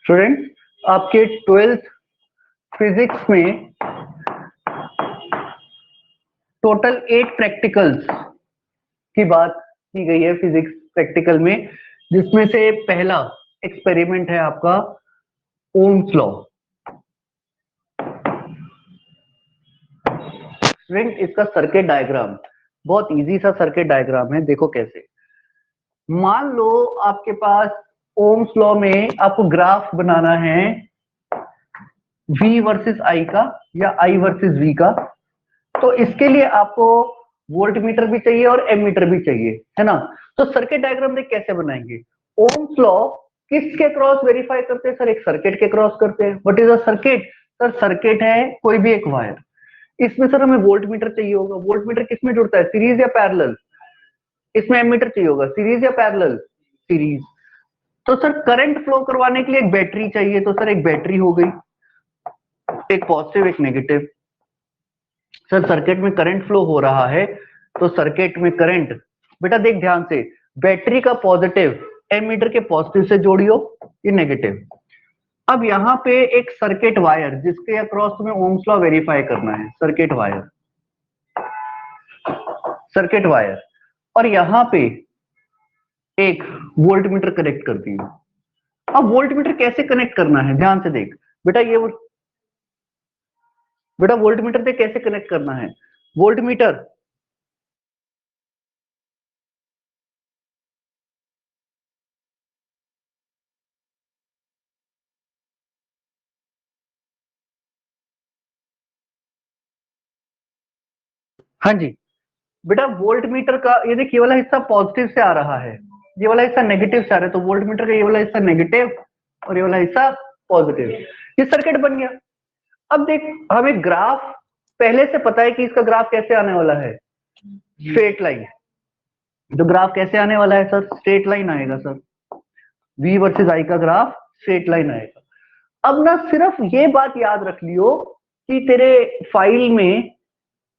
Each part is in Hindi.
स्टूडेंट आपके 12th फिजिक्स में टोटल 8 प्रैक्टिकल्स की बात की गई है फिजिक्स प्रैक्टिकल में, जिसमें से पहला एक्सपेरिमेंट है आपका ओम्स लॉ। स्टूडेंट इसका सर्किट डायग्राम बहुत इजी सा सर्किट डायग्राम है, देखो कैसे। मान लो आपके पास ओम्स लॉ में आपको ग्राफ बनाना है V वर्सेस I का या I वर्सेस V का, तो इसके लिए आपको वोल्ट मीटर भी चाहिए और एमीटर भी चाहिए, है ना। तो सर्किट डायग्राम देख कैसे बनाएंगे। ओम्स लॉ किसके क्रॉस वेरीफाई करते हैं सर? एक सर्किट के क्रॉस करते हैं। What is a circuit? Sir circuit है कोई भी एक वायर, इसमें सर हमें वोल्ट मीटर चाहिए होगा। वोल्ट मीटर किसमें जुड़ता है? सीरीज या पैरेलल? इसमें एमीटर चाहिए होगा। सीरीज या पैरेलल? सीरीज। तो सर करंट फ्लो करवाने के लिए एक बैटरी चाहिए, तो सर एक बैटरी हो गई, एक पॉजिटिव एक नेगेटिव। सर सर्किट में करंट फ्लो हो रहा है, तो सर्किट में करंट, बेटा देख ध्यान से, बैटरी का पॉजिटिव एमीटर के पॉजिटिव से जोड़ियो, ये नेगेटिव। अब यहाँ पे एक सर्किट वायर जिसके अक्रॉस तुम्हें ओम्स लॉ वेरीफाई करना है, सर्किट वायर, सर्किट वायर, और यहाँ पे एक वोल्ट मीटर कनेक्ट कर दिया। अब वोल्ट मीटर कैसे कनेक्ट करना है, ध्यान से देख बेटा, ये बेटा वोल्ट मीटर से कैसे कनेक्ट करना है। वोल्ट मीटर हाँ जी बेटा, वोल्ट मीटर का ये देखिए, ये वाला हिस्सा पॉजिटिव से आ रहा है, ये वाला हिस्सा नेगेटिव से आ रहा है, तो वोल्ट मीटर का ये वाला हिस्सा नेगेटिव और ये वाला हिस्सा पॉजिटिव। ये सर्किट बन गया। अब देख, हमें ग्राफ पहले से पता है कि इसका ग्राफ कैसे आने वाला है, स्ट्रेट लाइन। तो ग्राफ कैसे आने वाला है सर? स्ट्रेट लाइन आएगा सर। V वर्सेस I का ग्राफ स्ट्रेट लाइन आएगा। अब ना सिर्फ ये बात याद रख लियो कि तेरे फाइल में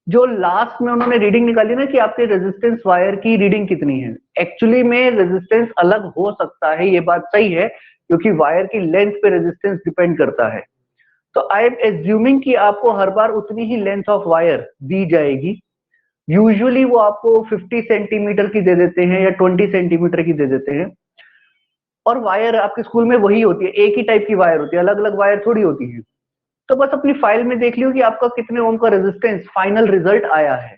जो लास्ट में उन्होंने रीडिंग निकाली ना कि आपके रेजिस्टेंस वायर की रीडिंग कितनी है, एक्चुअली में रेजिस्टेंस अलग हो सकता है, ये बात सही है, क्योंकि वायर की लेंथ पे रेजिस्टेंस डिपेंड करता है। तो आई एम एज्यूमिंग कि आपको हर बार उतनी ही लेंथ ऑफ वायर दी जाएगी। यूजुअली वो आपको 50 सेंटीमीटर की दे देते हैं या 20 सेंटीमीटर की दे देते हैं। और वायर आपके स्कूल में वही होती है, एक ही टाइप की वायर होती है, अलग अलग वायर थोड़ी होती है। तो बस अपनी फाइल में देख लियो कि आपका कितने ओम का रेजिस्टेंस फाइनल रिजल्ट आया है।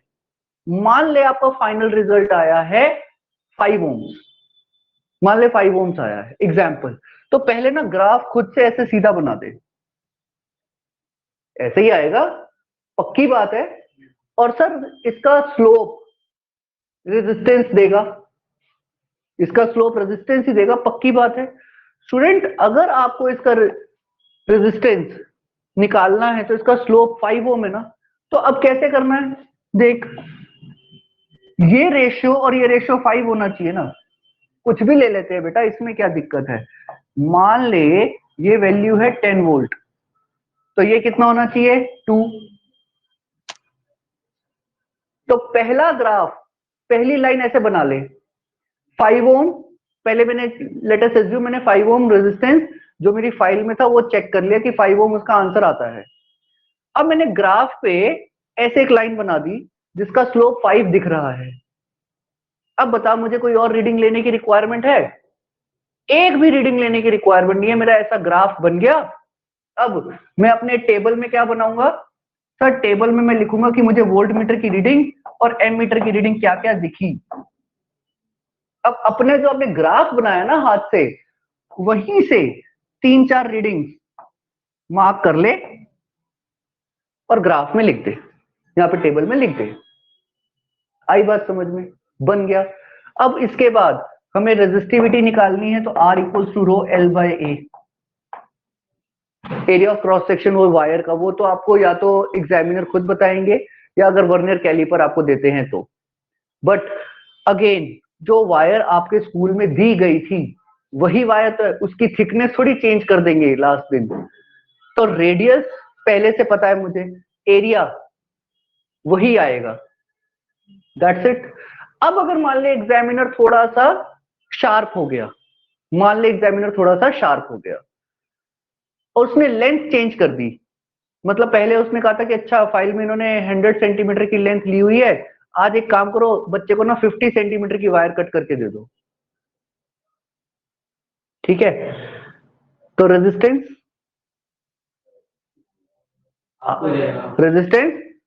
मान ले आपका फाइनल रिजल्ट आया है 5 ओम्स, मान ले 5 ओम्स आया है एग्जाम्पल। तो पहले ना ग्राफ खुद से ऐसे सीधा बना दे, ऐसे ही आएगा, पक्की बात है। और सर इसका स्लोप रेजिस्टेंस देगा, इसका स्लोप रेजिस्टेंस ही देगा, पक्की बात है। स्टूडेंट अगर आपको इसका रेजिस्टेंस निकालना है तो इसका स्लोप 5 ओम है ना, तो अब कैसे करना है देख, ये रेशियो और ये रेशियो 5 होना चाहिए ना। कुछ भी ले लेते हैं बेटा, इसमें क्या दिक्कत है। मान ले ये वैल्यू है 10 वोल्ट, तो ये कितना होना चाहिए 2। तो पहला ग्राफ, पहली लाइन ऐसे बना ले, 5 ओम, पहले मैंने लेट अस अज्यूम मैंने 5 ओम रेजिस्टेंस जो मेरी फाइल में था वो चेक कर लिया कि 5 ओम उसका आंसर आता है। अब मैंने ग्राफ पे ऐसे एक लाइन बना दी जिसका स्लोप 5 दिख रहा है। अब बता मुझे कोई और रीडिंग लेने की रिक्वायरमेंट है? एक भी रीडिंग लेने की रिक्वायरमेंट नहीं है, मेरा ऐसा ग्राफ बन गया। अब मैं अपने टेबल में क्या बनाऊंगा सर? टेबल में मैं लिखूंगा कि मुझे वोल्ट मीटर की रीडिंग और एम मीटर की रीडिंग क्या क्या दिखी। अब अपने जो आपने ग्राफ बनाया ना हाथ से, वहीं से 3-4 रीडिंग मार्क कर ले और ग्राफ में लिख दे, यहाँ पे टेबल में लिख दे। आई बात समझ में? बन गया। अब इसके बाद हमें रेजिस्टिविटी निकालनी है, तो R equals to rho L by A। Area of cross section वो वायर का, वो तो आपको या तो एग्जामिनर खुद बताएंगे या अगर वर्नियर कैलिपर आपको देते हैं तो। बट अगेन जो वायर आपके स्कूल में दी गई थी वही वायर, तो उसकी थिकनेस थोड़ी चेंज कर देंगे लास्ट दिन। तो रेडियस पहले से पता है मुझे, एरिया वही आएगा, दैट्स इट। अब अगर मान ले एग्जामिनर थोड़ा सा शार्प हो गया, मान ले एग्जामिनर थोड़ा सा शार्प हो गया, और उसने लेंथ चेंज कर दी। मतलब पहले उसने कहा था कि अच्छा फाइल में इन्होंने 100 सेंटीमीटर की लेंथ ली हुई है, आज एक काम करो बच्चे को ना 50 सेंटीमीटर की वायर कट करके दे दो, ठीक है। तो रेजिस्टेंस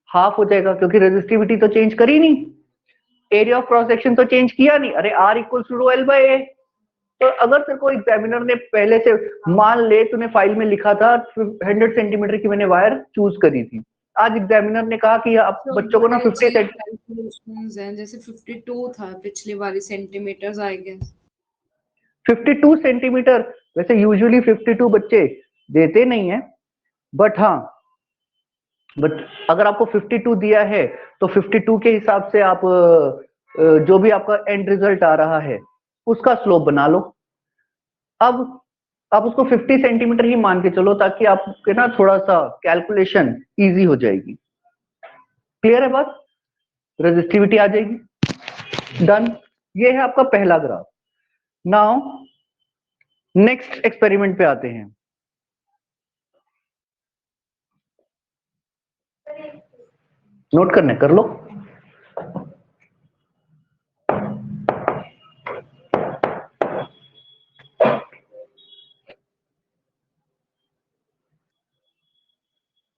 हाफ हो जाएगा क्योंकि रेजिस्टिविटी तो चेंज करी नहीं, एरिया ऑफ क्रॉस सेक्शन तो चेंज किया नहीं। अरे R equal to rho L by A. तो अगर तेरे को एग्जामिनर ने पहले से मान ले तूने फाइल में लिखा था 100 सेंटीमीटर की मैंने वायर चूज करी थी, आज एग्जामिनर ने कहा कि आप तो बच्चों को ना 50 कैलकुलेशंस हैं, जैसे 52 था पिछली बारी सेंटीमीटर्स आई गेस। 52 सेंटीमीटर वैसे यूजुअली 52 बच्चे देते नहीं है, बट हाँ बट अगर आपको 52 दिया है तो 52 के हिसाब से आप जो भी आपका एंड रिजल्ट आ रहा है उसका स्लोप बना लो। अब आप उसको 50 सेंटीमीटर ही मान के चलो ताकि आपके ना थोड़ा सा कैलकुलेशन इजी हो जाएगी। क्लियर है बात? रेजिस्टिविटी आ जाएगी। डन। ये है आपका पहला ग्राफ। नाउ नेक्स्ट एक्सपेरिमेंट पे आते हैं। नोट करने कर लो।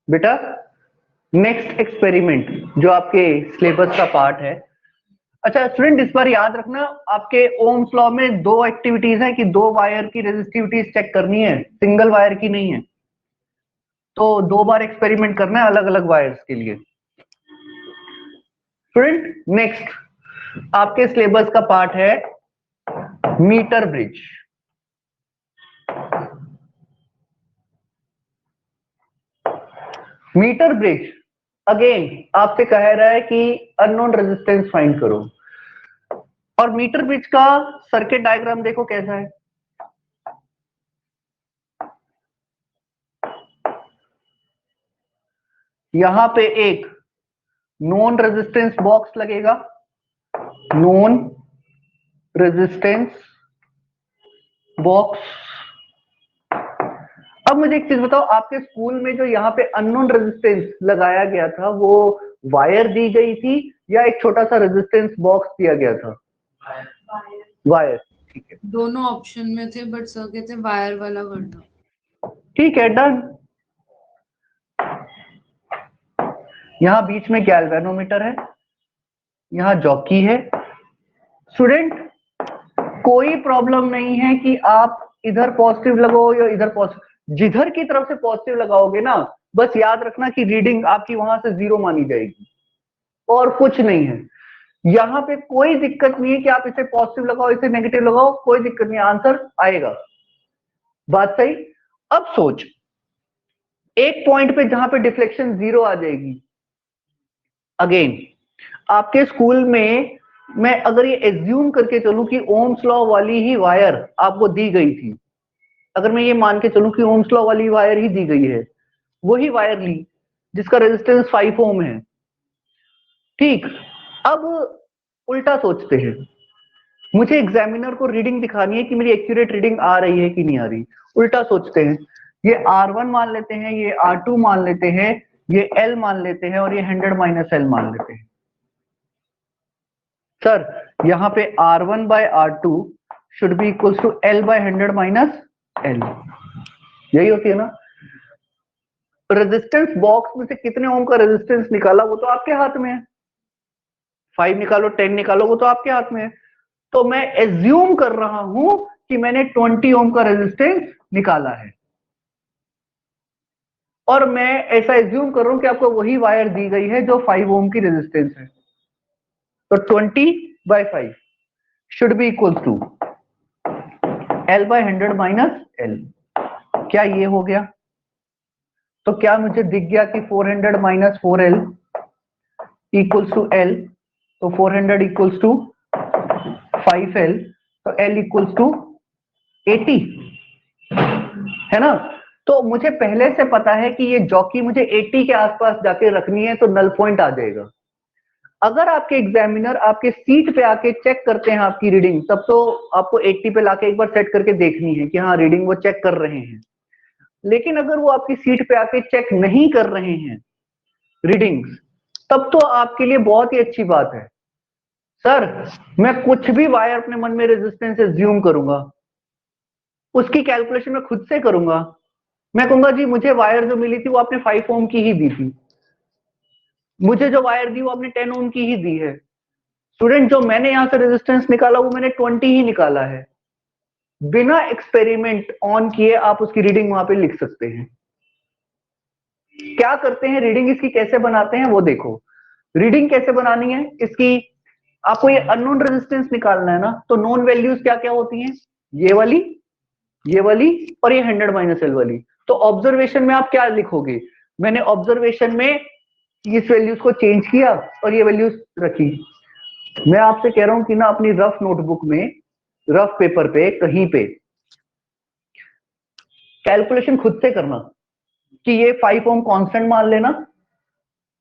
बेटा नेक्स्ट एक्सपेरिमेंट जो आपके सिलेबस का पार्ट है। अच्छा स्टूडेंट इस बार याद रखना आपके ओम्स लॉ में दो एक्टिविटीज है कि दो वायर की रेजिस्टिविटीज चेक करनी है, सिंगल वायर की नहीं है। तो 2 बार एक्सपेरिमेंट करना है अलग अलग वायर्स के लिए। स्टूडेंट नेक्स्ट आपके सिलेबस का पार्ट है metre bridge. Metre bridge again आपसे कह रहा है कि अननोन रेजिस्टेंस फाइंड करो, और मीटर ब्रिज का सर्किट डायग्राम देखो कैसा है। यहां पे एक नॉन रेजिस्टेंस बॉक्स लगेगा, नॉन रेजिस्टेंस बॉक्स। अब मुझे एक चीज बताओ, आपके स्कूल में जो यहाँ पे अननोन रेजिस्टेंस लगाया गया था वो वायर दी गई थी या एक छोटा सा रेजिस्टेंस बॉक्स दिया गया था? वायर। ठीक है, दोनों ऑप्शन में थे बट सर कहते वायर वाला करना। ठीक है डन। यहाँ बीच में गैल्वेनोमीटर है, यहाँ जॉकी है। स्टूडेंट कोई प्रॉब्लम नहीं है कि आप इधर पॉजिटिव लगाओ या इधर पॉजिटिव, जिधर की तरफ से पॉजिटिव लगाओगे ना बस याद रखना कि रीडिंग आपकी वहां से 0 मानी जाएगी और कुछ नहीं है। यहाँ पे कोई दिक्कत नहीं है कि आप इसे पॉजिटिव लगाओ इसे नेगेटिव लगाओ, कोई दिक्कत नहीं, आंसर आएगा। बात सही। अब सोच एक पॉइंट पे जहां पे डिफ्लेक्शन 0 आ जाएगी, अगेन आपके स्कूल में मैं अगर ये एज्यूम करके चलूं कि ओम्स लॉ वाली ही वायर आपको दी गई थी, अगर मैं ये मान के चलूं कि ओम्स लॉ वाली वायर ही दी गई है, वही वायर ली जिसका रेजिस्टेंस 5 ओम है, ठीक। अब उल्टा सोचते हैं, मुझे एग्जामिनर को रीडिंग दिखानी है कि मेरी एक्यूरेट रीडिंग आ रही है कि नहीं आ रही। उल्टा सोचते हैं, ये R1 मान लेते हैं, ये R2 मान लेते हैं, ये L मान लेते हैं और ये 100 माइनस L मान लेते हैं। सर यहाँ पे R1 by R2 should be equals to L by 100 minus L, यही होती है ना। रेजिस्टेंस बॉक्स में से कितने ओम का रेजिस्टेंस निकाला वो तो आपके हाथ में है, 5 निकालो 10 निकालो वो तो आपके हाथ में है। तो मैं एज्यूम कर रहा हूं कि मैंने 20 ओम का रेजिस्टेंस निकाला है, और मैं ऐसा एज्यूम कर रहा हूं कि आपको वही वायर दी गई है जो 5 ओम की रेजिस्टेंस है। तो 20 by 5 should be equal to L by 100 minus L। क्या ये हो गया? तो क्या मुझे दिख गया कि 400 minus 4L equals to L, तो 400 इक्वल्स टू 5L, तो L इक्वल्स टू 80 है ना। तो मुझे पहले से पता है कि ये जॉकी मुझे 80 के आसपास जाके रखनी है, तो नल पॉइंट आ जाएगा। अगर आपके एग्जामिनर आपके सीट पे आके चेक करते हैं आपकी रीडिंग, तब तो आपको 80 पे लाके एक बार सेट करके देखनी है कि हाँ रीडिंग वो चेक कर रहे हैं। लेकिन अगर वो आपकी सीट पे आके चेक नहीं कर रहे हैं रीडिंग्स, तब तो आपके लिए बहुत ही अच्छी बात है। सर मैं कुछ भी वायर अपने मन में रेजिस्टेंस एज्यूम करूंगा, उसकी कैलकुलेशन मैं खुद से करूंगा। मैं कहूंगा जी मुझे वायर जो मिली थी वो आपने 5 ओम की ही दी थी, मुझे जो वायर दी वो आपने 10 ओम की ही दी है। स्टूडेंट जो मैंने यहां से रेजिस्टेंस निकाला वो मैंने 20 ही निकाला है। बिना एक्सपेरिमेंट ऑन किए आप उसकी रीडिंग वहां पे लिख सकते हैं। क्या करते हैं, रीडिंग इसकी कैसे बनाते हैं वो देखो। रीडिंग कैसे बनानी है इसकी, आपको ये अननोन रेजिस्टेंस निकालना है ना, तो नोन वैल्यूज क्या क्या होती हैं, ये वाली, ये वाली और ये 100 माइनस एल वाली। तो ऑब्जर्वेशन में आप क्या लिखोगे, मैंने ऑब्जर्वेशन में इस वैल्यूज को चेंज किया और ये वैल्यूज रखी। मैं आपसे कह रहा हूं कि ना अपनी रफ नोटबुक में, रफ पेपर पे कहीं पे कैलकुलेशन खुद से करना कि ये 5 ओम कांस्टेंट मान लेना,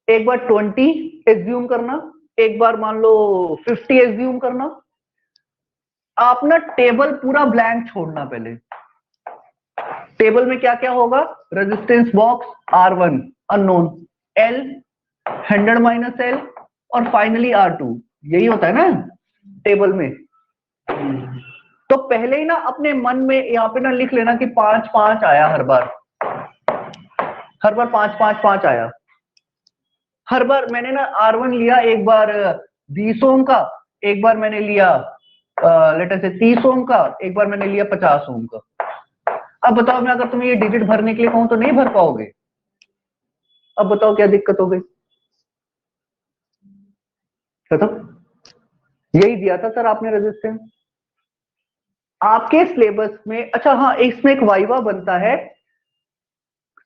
एक बार 20 एज्यूम करना, एक बार मान लो 50 एज्यूम करना। आप ना टेबल पूरा ब्लैंक छोड़ना पहले। टेबल में क्या क्या होगा, resistance box R1 unknown, L 100 minus L और फाइनली R2, यही होता है ना टेबल में। तो पहले ही ना अपने मन में यहाँ पे ना लिख लेना कि 5 5 आया हर बार, हर बार 5 5 5 आया। हर बार मैंने ना R1 लिया, एक बार 20 ओम का, एक बार मैंने लिया लेटर से 30 ओम का, एक बार मैंने लिया 50 ओम का। अब बताओ मैं अगर तुम्हें ये डिजिट भरने के लिए कहूं तो नहीं भर पाओगे। अब बताओ क्या दिक्कत हो गई, खत्म। यही दिया था सर आपने रेजिस्टेंस आपके सिलेबस में। अच्छा हाँ, इसमें एक वाइवा बनता है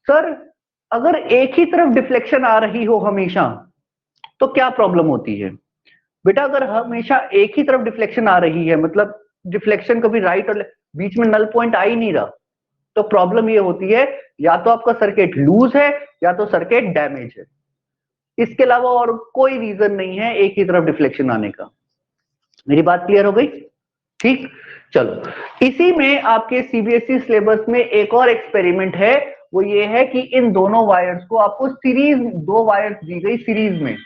सर, अगर एक ही तरफ डिफ्लेक्शन आ रही हो हमेशा तो क्या प्रॉब्लम होती है। बेटा अगर हमेशा एक ही तरफ डिफ्लेक्शन आ रही है, मतलब डिफ्लेक्शन कभी राइट और बीच में नल पॉइंट आ ही नहीं रहा, तो प्रॉब्लम ये होती है या तो आपका सर्किट लूज है या तो सर्किट डैमेज है। इसके अलावा और कोई रीजन नहीं है एक ही तरफ डिफ्लेक्शन आने का। मेरी बात क्लियर हो गई, ठीक। चलो, इसी में आपके सीबीएसई सिलेबस में एक और एक्सपेरिमेंट है, वो ये है कि इन दोनों वायर्स को आपको सीरीज, दो वायर्स दी गई सीरीज में,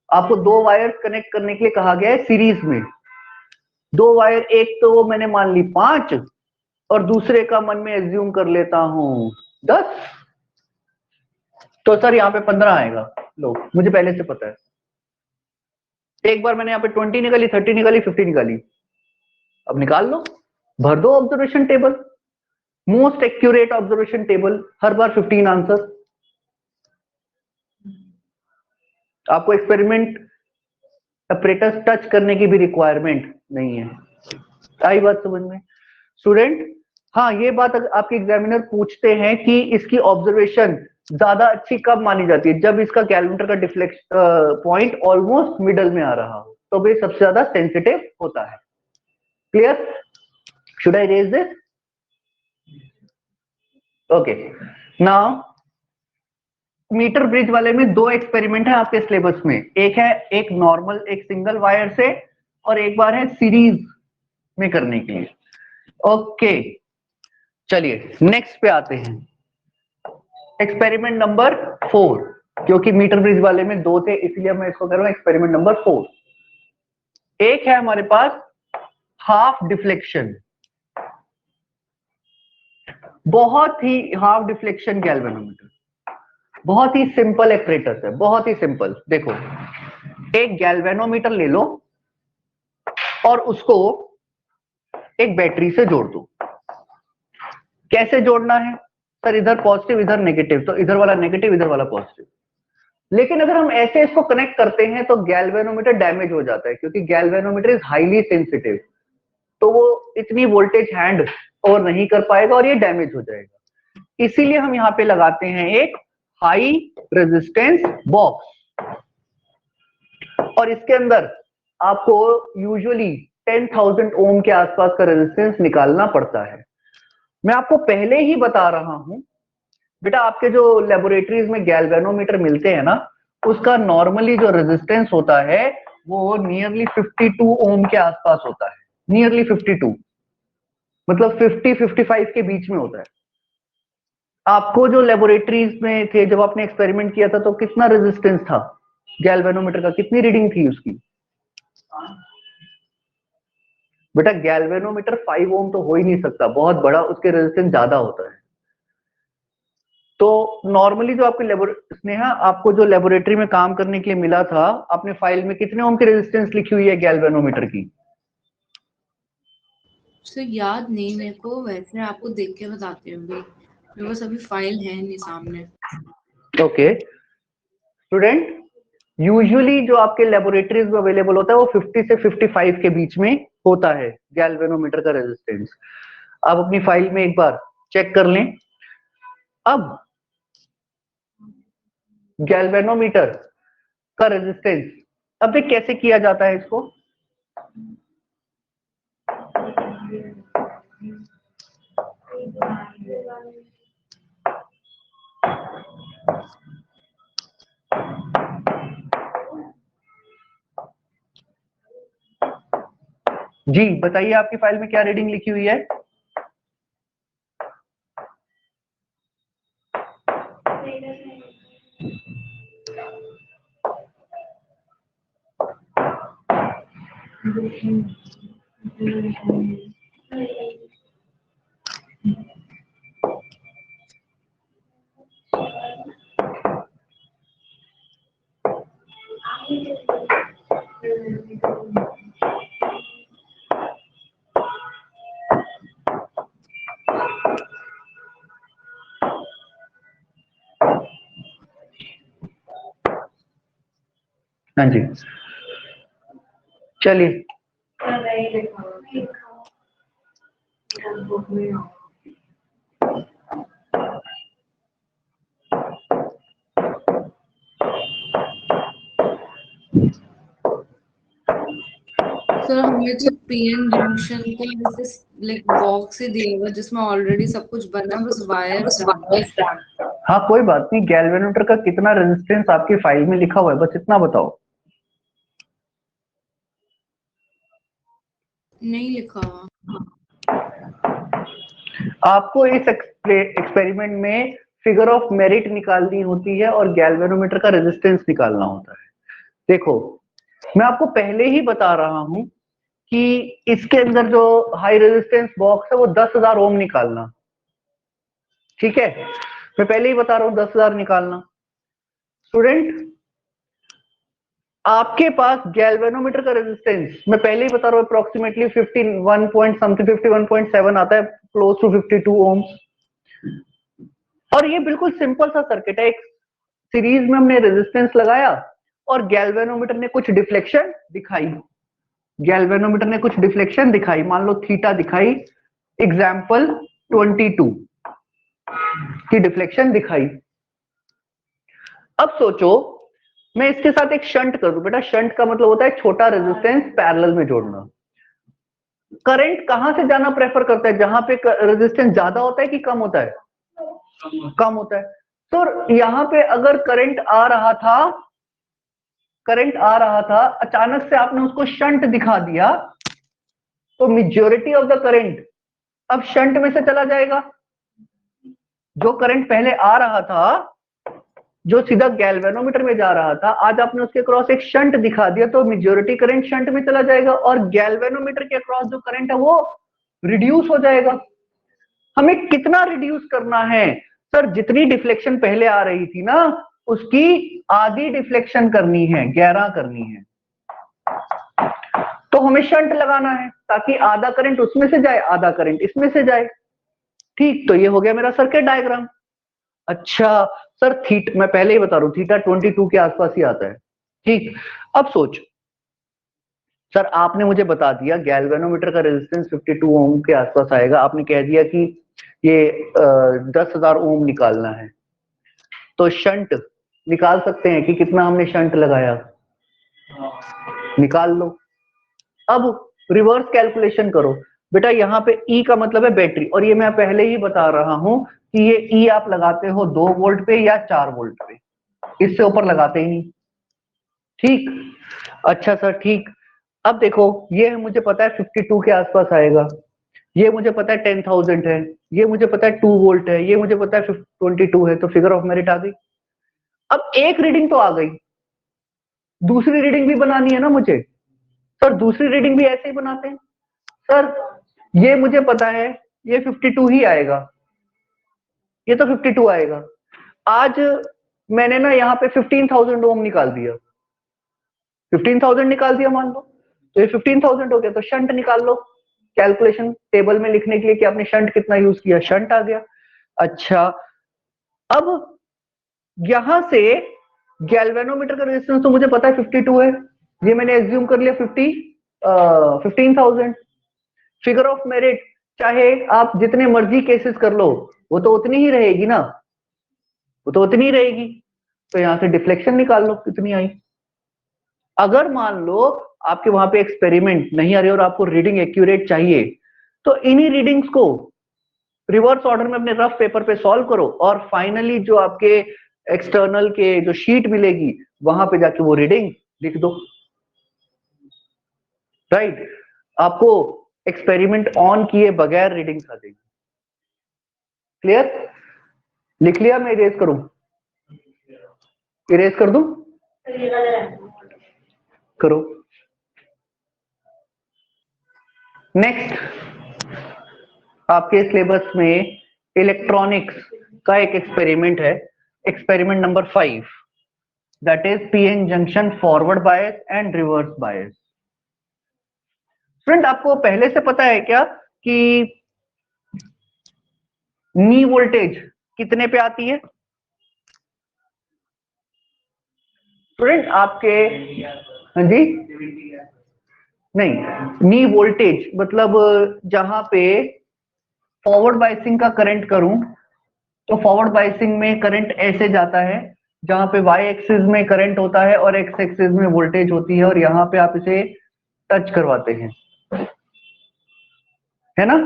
आपको दो वायर्स कनेक्ट करने के लिए कहा गया है सीरीज में। दो वायर, एक तो मैंने मान ली 5 और दूसरे का मन में एज्यूम कर लेता हूं 10, तो सर यहाँ पे 15 आएगा। लो मुझे पहले से पता है। एक बार मैंने यहाँ पे 20 निकाली, 30 निकाली, 50 निकाली। अब निकाल लो, भर दो observation table, most accurate observation table, हर बार 15 आंसर। आपको एक्सपेरिमेंट अपरेटस टच करने की भी रिक्वायरमेंट नहीं है। आई बात समझ में स्टूडेंट। हाँ, ये बात आपके एग्जामिनर पूछते हैं कि इसकी ऑब्जर्वेशन ज्यादा अच्छी कब मानी जाती है, जब इसका कैलकुलेटर का डिफ्लेक्ट पॉइंट ऑलमोस्ट मिडल में आ रहा हो, तो भी सबसे ज्यादा सेंसिटिव होता है। Clear, should I raise this, okay. Now metre bridge वाले में दो एक्सपेरिमेंट है आपके सिलेबस में, एक है एक नॉर्मल एक सिंगल वायर से और एक बार है सीरीज में करने के लिए। ओके चलिए नेक्स्ट पे आते हैं, एक्सपेरिमेंट नंबर 4, क्योंकि मीटर ब्रिज वाले में दो थे इसलिए मैं इसको कर रहा हूं एक्सपेरिमेंट नंबर 4। एक है हमारे पास हाफ डिफ्लेक्शन, बहुत ही हाफ डिफ्लेक्शन गैल्वेनोमीटर, बहुत ही सिंपल एपरेटस है, बहुत ही सिंपल। देखो एक गैल्वेनोमीटर ले लो और उसको एक बैटरी से जोड़ दो। कैसे जोड़ना है सर, इधर पॉजिटिव इधर नेगेटिव, तो इधर वाला नेगेटिव इधर वाला पॉजिटिव। लेकिन अगर हम ऐसे इसको कनेक्ट करते हैं तो गैल्वेनोमीटर डैमेज हो जाता है, क्योंकि गैल्वेनोमीटर इज हाईली सेंसिटिव, तो वो इतनी वोल्टेज हैंड ओवर नहीं कर पाएगा और ये डैमेज हो जाएगा। इसीलिए हम यहाँ पे लगाते हैं एक हाई रेजिस्टेंस बॉक्स, और इसके अंदर आपको यूजुअली 10,000 ओम के आसपास का रेजिस्टेंस निकालना पड़ता है। मैं आपको पहले ही बता रहा हूं बेटा, आपके जो लेबोरेटरीज में गैल्वेनोमीटर मिलते हैं ना, उसका नॉर्मली जो रेजिस्टेंस होता है वो नियरली 52 ओम के आसपास होता है, नियरली 52, मतलब 50-55 के बीच में होता है। आपको जो लेबोरेटरीज में थे जब आपने एक्सपेरिमेंट किया था तो कितना रेजिस्टेंस था गैल्वेनोमीटर का, कितनी रीडिंग थी उसकी? बेटा गैल्वेनोमीटर 5 ओम तो हो ही नहीं सकता, बहुत बड़ा, उसके रेजिस्टेंस ज्यादा होता है। तो नॉर्मली जो आपके स्नेहा आपको जो लेबोरेटरी में काम करने के लिए मिला था, आपने फाइल में कितने ओम की रेजिस्टेंस लिखी हुई है गैल्वेनोमीटर की? सर याद नहीं मेरे को, वैसे आपको देख के बताती हूँ अभी, मेरे पास अभी फाइल है नहीं सामने। ओके स्टूडेंट, यूजुअली जो आपके लेबोरेटरीज में अवेलेबल होता है वो 50 से 55 के बीच में होता है गैल्वेनोमीटर का रेजिस्टेंस। आप अपनी फाइल में एक बार चेक कर लें। अब गैल्वेनोमीटर का रेजिस्टेंस, अब देख कैसे किया जाता है इसको। जी बताइए आपकी फाइल में क्या रीडिंग लिखी हुई है? हाँ जी चलिए, सर हमें तो पीएन जंक्शन का जैसे लाइक बॉक्स ही दिया हुआ जिसमें ऑलरेडी सब कुछ बना, बस वायर्स डालना है। हाँ कोई बात नहीं, गैल्वेनोमीटर का कितना रेजिस्टेंस आपकी फाइल में लिखा हुआ है बस इतना बताओ। नहीं लिखा हुआ। आपको इस एक्सपेरिमेंट में फिगर ऑफ मेरिट निकालनी होती है और गैल्वेनोमीटर का रेजिस्टेंस निकालना होता है। देखो मैं आपको पहले ही बता रहा हूं कि इसके अंदर जो हाई रेजिस्टेंस बॉक्स है वो 10,000 ओम निकालना, ठीक है? मैं पहले ही बता रहा हूं 10,000 निकालना। स्टूडेंट आपके पास गैल्वेनोमीटर का रेजिस्टेंस मैं पहले ही बता रहा हूं अप्रोक्सीमेटली 51 पॉइंट समथिंग 51.7 आता है, क्लोज टू 52 ओम्स। और ये बिल्कुल सिंपल सा सर्किट है, एक सीरीज में हमने रेजिस्टेंस लगाया और गैल्वेनोमीटर ने कुछ डिफ्लेक्शन दिखाई, गैल्वेनोमीटर ने कुछ डिफ्लेक्शन दिखाई, मान लो थीटा दिखाई, एग्जाम्पल 22 की डिफ्लेक्शन दिखाई। अब सोचो मैं इसके साथ एक शंट कर दूं, बेटा शंट का मतलब होता है छोटा रेजिस्टेंस पैरेलल में जोड़ना। करंट कहां से जाना प्रेफर करता है, जहां पे रेजिस्टेंस ज्यादा होता है कि कम होता है? कम होता है। तो यहां पे अगर करंट आ रहा था, करंट आ रहा था, अचानक से आपने उसको शंट दिखा दिया, तो मेजॉरिटी ऑफ द करंट अब शंट में से चला जाएगा। जो करंट पहले आ रहा था, जो सीधा गैल्वेनोमीटर में जा रहा था, आज आपने उसके क्रॉस एक शंट दिखा दिया तो मेजॉरिटी करंट शंट में चला जाएगा और गैल्वेनोमीटर के क्रॉस जो करंट है वो रिड्यूस हो जाएगा। हमें कितना रिड्यूस करना है? सर जितनी डिफ्लेक्शन पहले आ रही थी ना उसकी आधी डिफ्लेक्शन करनी है, 11 करनी है। तो हमें शंट लगाना है ताकि आधा करंट उसमें से जाए, आधा करंट इसमें से जाए। ठीक, तो ये हो गया मेरा सर्किट डायग्राम। अच्छा सर मैं पहले ही बता रहा हूं थीटा 22 के आसपास ही आता है। ठीक, अब सोच सर आपने मुझे बता दिया गैल्वेनोमीटर का रेजिस्टेंस 52 ओम के आसपास आएगा, आपने कह दिया कि ये 10,000 ओम निकालना है, तो शंट निकाल सकते हैं कि कितना हमने शंट लगाया, निकाल लो। अब रिवर्स कैलकुलेशन करो बेटा, यहाँ पे ई का मतलब है बैटरी, और ये मैं पहले ही बता रहा हूं कि ये ई आप लगाते हो 2 वोल्ट पे या 4 वोल्ट पे, इससे ऊपर लगाते ही नहीं। ठीक, अच्छा सर ठीक। अब देखो ये मुझे पता है 52 के आसपास आएगा, ये मुझे पता है 10,000 है, ये मुझे पता है 2 वोल्ट है, ये मुझे पता है 22 है, तो फिगर ऑफ मेरिट आ गई। अब एक रीडिंग तो आ गई, दूसरी रीडिंग भी बनानी है ना मुझे। सर दूसरी रीडिंग भी ऐसे ही बनाते हैं। सर ये मुझे पता है ये 52 ही आएगा, ये तो 52 आएगा। आज मैंने ना यहाँ पे 15,000 ओम निकाल दिया, 15,000 निकाल दिया मान लो, तो ये 15,000 हो गया, तो शंट निकाल लो कैलकुलेशन टेबल में लिखने के लिए कि आपने शंट कितना यूज किया, शंट आ गया। अच्छा अब यहां से गैल्वेनोमीटर का रेजिस्टेंस तो मुझे पता है 52 है, ये मैंने एज्यूम कर लिया 15,000। फिगर ऑफ मेरिट चाहे आप जितने मर्जी केसेस कर लो वो तो उतनी ही रहेगी ना, वो तो उतनी ही रहेगी। तो यहां से डिफ्लेक्शन निकाल लो कितनी आई। अगर मान लो आपके वहां पे एक्सपेरिमेंट नहीं आ रही और आपको रीडिंग एक्यूरेट चाहिए, तो इन्हीं रीडिंग्स को रिवर्स ऑर्डर में अपने रफ पेपर पे सॉल्व करो और फाइनली जो आपके एक्सटर्नल के जो शीट मिलेगी वहां पे जाके वो रीडिंग लिख दो। राइट, आपको एक्सपेरिमेंट ऑन किए बगैर रीडिंग्स आ जाएगी। क्लियर? लिख लिया? मैं इरेज करूं? इरेज कर दूं? करो। नेक्स्ट आपके सिलेबस में इलेक्ट्रॉनिक्स का एक एक्सपेरिमेंट है, experiment number 5, that is PN junction forward bias and reverse bias. Friend आपको पहले से पता है क्या कि नी वोल्टेज कितने पे आती है? फ्रेंड आपके, हाँ जी, नहीं, नी वोल्टेज मतलब जहां पे फॉरवर्ड बायसिंग का करंट करूं तो फॉरवर्ड बायसिंग में करंट ऐसे जाता है जहां पे वाई एक्सिस में करंट होता है और एक्स एक्सिस में वोल्टेज होती है, और यहां पे आप इसे टच करवाते हैं, है ना?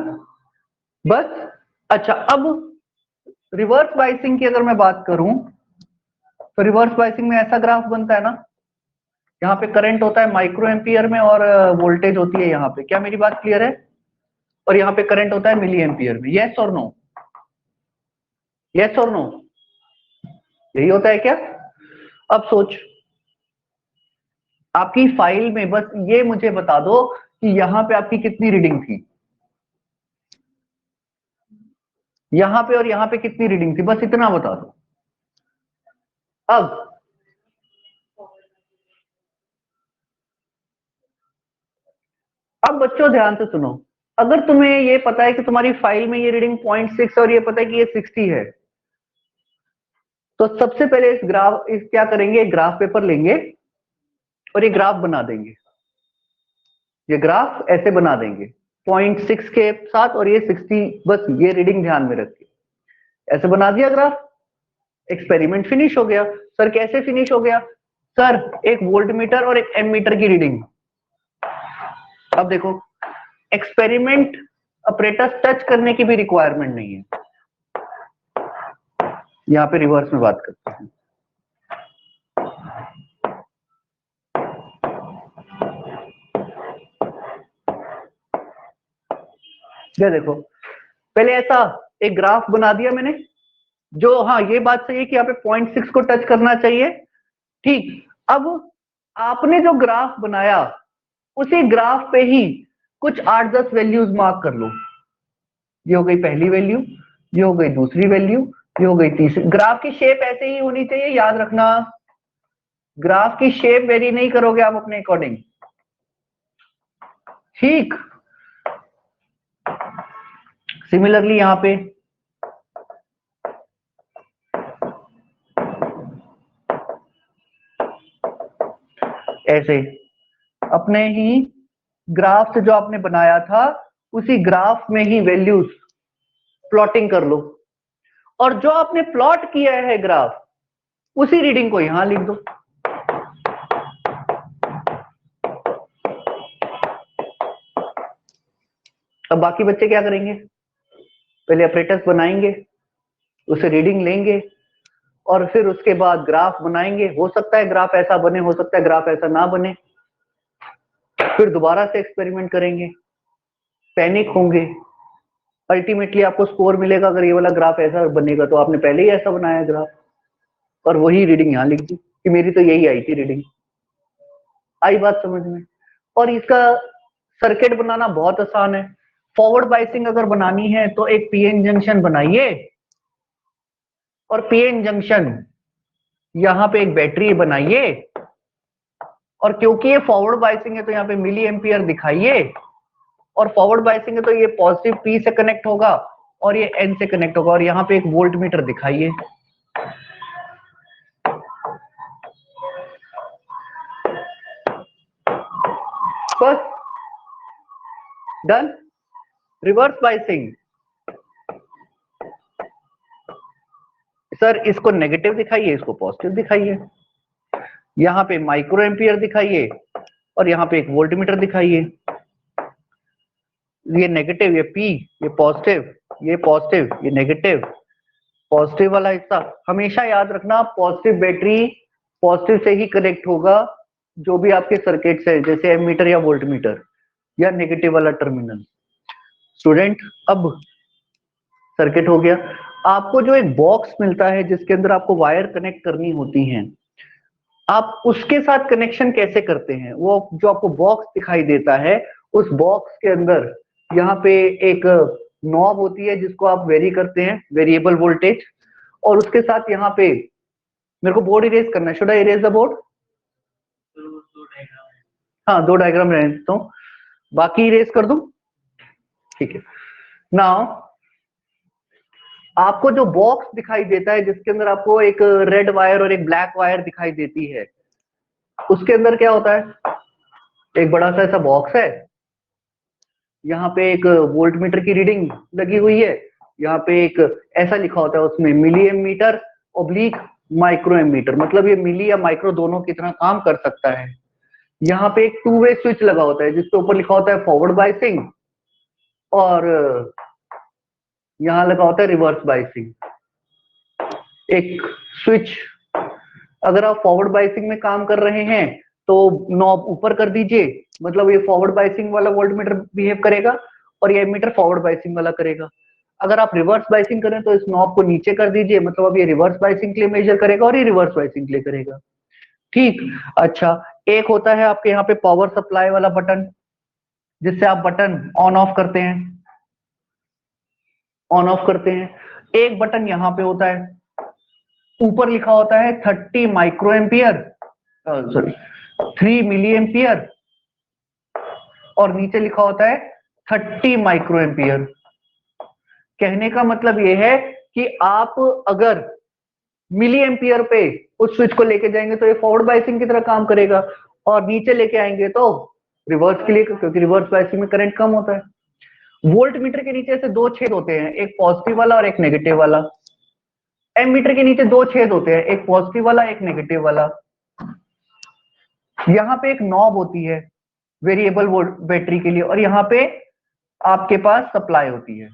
बस। अच्छा अब रिवर्स बायसिंग की अगर मैं बात करूं तो रिवर्स बायसिंग में ऐसा ग्राफ बनता है ना, यहाँ पे करंट होता है माइक्रो एम्पियर में और वोल्टेज होती है यहाँ पे। क्या मेरी बात क्लियर है? और यहाँ पे करंट होता है मिली एम्पियर में। यस और नो? यस और नो? यही होता है क्या? अब सोच, आपकी फाइल में बस ये मुझे बता दो कि यहाँ पे आपकी कितनी रीडिंग थी, यहाँ पे और यहाँ पे कितनी रीडिंग थी, बस इतना बता दो। अब बच्चों ध्यान से सुनो, अगर तुम्हें ये पता है कि तुम्हारी फाइल में ये रीडिंग 0.6 और ये पता है कि ये 60 है, तो सबसे पहले इस क्या करेंगे, ग्राफ पेपर लेंगे और ये ग्राफ बना देंगे, ये ग्राफ ऐसे बना देंगे 0.6 के साथ और ये 60, बस ये रीडिंग ध्यान में रखिए। ऐसे बना दिया ग्राफ, एक्सपेरिमेंट फिनिश हो गया। सर कैसे फिनिश हो गया? सर एक वोल्ट मीटर और एक एम मीटर की रीडिंग। अब देखो, एक्सपेरिमेंट ऑपरेटर्स टच करने की भी रिक्वायरमेंट नहीं है। यहां पे रिवर्स में बात करते हैं। ये देखो, पहले ऐसा एक ग्राफ बना दिया मैंने, जो, हाँ ये बात सही है कि यहाँ पे 0.6 को टच करना चाहिए। ठीक, अब आपने जो ग्राफ बनाया उसी ग्राफ पे ही कुछ 8-10 वैल्यूज मार्क कर लो। ये हो गई पहली वैल्यू, ये हो गई दूसरी वैल्यू, ये हो गई तीसरी। ग्राफ की शेप ऐसे ही होनी चाहिए, याद रखना, ग्राफ की शेप वेरी नहीं करोगे आप अपने अकॉर्डिंग। ठीक, सिमिलरली यहां पे ऐसे अपने ही ग्राफ से जो आपने बनाया था उसी ग्राफ में ही वैल्यूज प्लॉटिंग कर लो, और जो आपने प्लॉट किया है ग्राफ उसी रीडिंग को यहां लिख दो। अब बाकी बच्चे क्या करेंगे, पहले ऑपरेटर्स बनाएंगे, उसे रीडिंग लेंगे और फिर उसके बाद ग्राफ बनाएंगे। हो सकता है ग्राफ ऐसा बने, हो सकता है ग्राफ ऐसा ना बने, फिर दोबारा से एक्सपेरिमेंट करेंगे, पैनिक होंगे, अल्टीमेटली आपको स्कोर मिलेगा। अगर ये वाला ग्राफ ऐसा बनेगा तो आपने पहले ही ऐसा बनाया ग्राफ, और वही रीडिंग यहाँ लिख दी कि मेरी तो यही आई थी रीडिंग। आई बात समझ में? और इसका सर्किट बनाना बहुत आसान है। फॉरवर्ड बाइसिंग अगर बनानी है तो एक पीएन जंक्शन बनाइए, और पीएन जंक्शन यहां पे एक बैटरी बनाइए, और क्योंकि ये फॉरवर्ड बाइसिंग है तो यहाँ पे मिली एम्पियर दिखाइए, और फॉरवर्ड बाइसिंग है तो ये पॉजिटिव पी से कनेक्ट होगा और ये एन से कनेक्ट होगा, और यहाँ पे एक वोल्ट मीटर दिखाइए। बस डन। रिवर्स बाइसिंग, सर इसको नेगेटिव दिखाइए, इसको पॉजिटिव दिखाइए, यहाँ पे माइक्रो एम्पियर दिखाइए और यहाँ पे एक वोल्ट मीटर दिखाइए। ये नेगेटिव, ये पी, ये पॉजिटिव, ये पॉजिटिव, ये नेगेटिव। पॉजिटिव वाला हिस्सा हमेशा याद रखना, पॉजिटिव बैटरी पॉजिटिव से ही कनेक्ट होगा जो भी आपके सर्किट्स है, जैसे एमीटर या वोल्ट मीटर, या नेगेटिव वाला टर्मिनल। स्टूडेंट, अब सर्किट हो गया। आपको जो एक बॉक्स मिलता है जिसके अंदर आपको वायर कनेक्ट करनी होती हैं, आप उसके साथ कनेक्शन कैसे करते हैं? वो जो आपको बॉक्स दिखाई देता है, उस बॉक्स के अंदर यहाँ पे एक नॉब होती है जिसको आप वेरी करते हैं, वेरिएबल वोल्टेज, और उसके साथ यहाँ पे मेरे को बोर्ड इरेज करना है। Should I erase the board? हाँ, 2 डायग्राम रहने देता हूँ, बाकी इरेज कर दूं? ठीक है। नाउ आपको जो बॉक्स दिखाई देता है जिसके अंदर आपको एक रेड वायर और एक ब्लैक वायर दिखाई देती है, उसके अंदर क्या होता है? एक बड़ा सा ऐसा बॉक्स है, यहाँ पे एक वोल्ट मीटर की रीडिंग लगी हुई है, यहाँ पे एक ऐसा लिखा होता है उसमें milli ammeter oblique micro ammeter, मतलब ये मिली या माइक्रो दोनों की तरह काम कर सकता है। यहाँ पे एक 2 वे स्विच लगा होता है जिसके ऊपर लिखा होता है फॉरवर्ड बाइसिंग, और यहाँ लगा होता है रिवर्स बाइसिंग। एक स्विच, अगर आप फॉरवर्ड बाइसिंग में काम कर रहे हैं तो नॉब ऊपर कर दीजिए, मतलब ये फॉरवर्ड बाइसिंग वाला वोल्ट मीटर बिहेव करेगा और ये एमीटर फॉरवर्ड बाइसिंग वाला करेगा। अगर आप रिवर्स बाइसिंग करें तो इस नॉब को नीचे कर दीजिए, मतलब अब ये रिवर्स बाइसिंग के लिए मेजर करेगा और ये रिवर्स बाइसिंग के लिए करेगा। ठीक। अच्छा, एक होता है आपके यहाँ पे पावर सप्लाई वाला बटन, जिससे आप बटन ऑन ऑफ करते हैं, ऑन ऑफ करते हैं। एक बटन यहाँ पे होता है, ऊपर लिखा होता है 30 micro ampere, sorry 3 milli ampere, और नीचे लिखा होता है 30 माइक्रो एम्पियर। कहने का मतलब यह है कि आप अगर मिली एम्पियर पे उस स्विच को लेके जाएंगे तो ये फॉरवर्ड बाइसिंग की तरह काम करेगा, और नीचे लेके आएंगे तो रिवर्स के लिए, क्योंकि रिवर्स बाइसिंग में करंट कम होता है। वोल्ट मीटर के नीचे से 2 छेद होते हैं, एक पॉजिटिव वाला और एक नेगेटिव वाला। एम मीटर के नीचे 2 छेद होते हैं, एक पॉजिटिव वाला एक नेगेटिव वाला। यहाँ पे एक नॉब होती है वेरिएबल वोल्ट बैटरी के लिए, और यहाँ पे आपके पास सप्लाई होती है,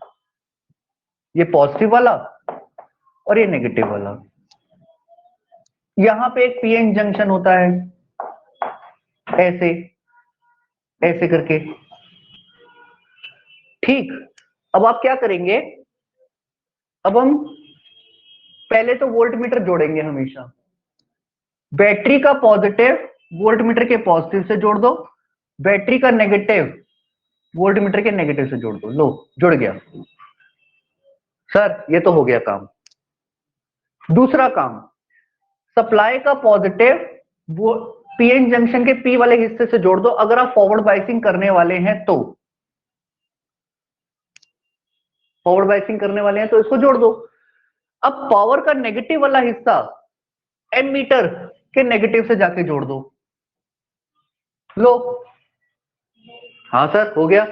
ये पॉजिटिव वाला और ये नेगेटिव वाला। यहाँ पे एक पीएन जंक्शन होता है, ऐसे ऐसे करके। ठीक। अब आप क्या करेंगे? अब हम पहले तो वोल्ट मीटर जोड़ेंगे हमेशा। बैटरी का पॉजिटिव वोल्ट मीटर के पॉजिटिव से जोड़ दो, बैटरी का नेगेटिव वोल्ट मीटर के नेगेटिव से जोड़ दो। लो, जुड़ गया। सर ये तो हो गया काम। दूसरा काम, सप्लाई का पॉजिटिव वो पीएन जंक्शन के पी वाले हिस्से से जोड़ दो, अगर आप फॉरवर्ड बाइसिंग करने वाले हैं तो। फॉरवर्ड बाइसिंग करने वाले हैं तो इसको जोड़ दो। अब पावर का नेगेटिव वाला हिस्सा एम मीटर के नेगेटिव से जाके जोड़ दो। लो, हाँ सर हो गया।